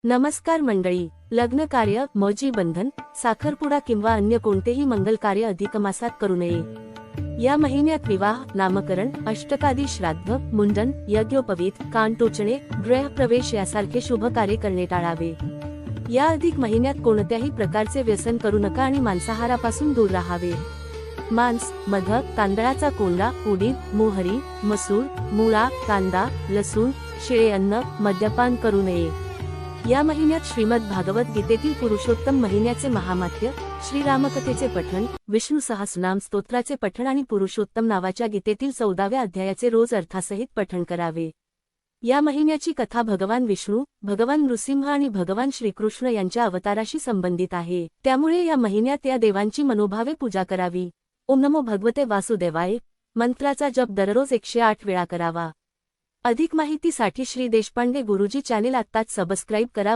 नमस्कार मंडळी, लग्न कार्य, मौजी बंधन, साखरपुडा किंवा अन्य कोणतेही मंगल कार्य अधिक मासात करू नये। या महिन्यात विवाह, नामकरण, अष्टकादी श्राद्ध, मुंडन, यज्ञोपवीत, कान टोचणे, गृहप्रवेश यासारखे शुभ कार्य करणे टाळावे। या अधिक महिन्यात कोणत्याही प्रकारचे व्यसन करू नका आणि मांसाहारापासून दूर राहावे। मांस, मध, तांदळाचा कोंडा, उडीद, मोहरी, मसूर, मुळा, कांदा, लसूण, शिळे अन्न, मद्यपान करू नये। या महिन्यात श्रीमद भागवत गीतेतील पुरुषोत्तम महिन्याचे महात्म्य, श्रीरामकथेचे पठण, विष्णू सहस्रनाम स्तोत्राचे पठण आणि पुरुषोत्तम नावाच्या गीतेतील 14व्या अध्यायाचे रोज अर्थासहित पठण करावे। या महिन्याची कथा भगवान विष्णू, भगवान नृसिंह आणि भगवान श्रीकृष्ण यांच्या अवताराशी संबंधित आहे। त्यामुळे या महिन्यात या देवांची मनोभावे पूजा करावी। ओम नमो भगवते वासुदेवाय मंत्राचा जप दररोज 108 वेळा करावा। अधिक माहितीसाठी श्री देशपांडे गुरुजी चॅनेल आत्ताच सबस्क्राईब करा।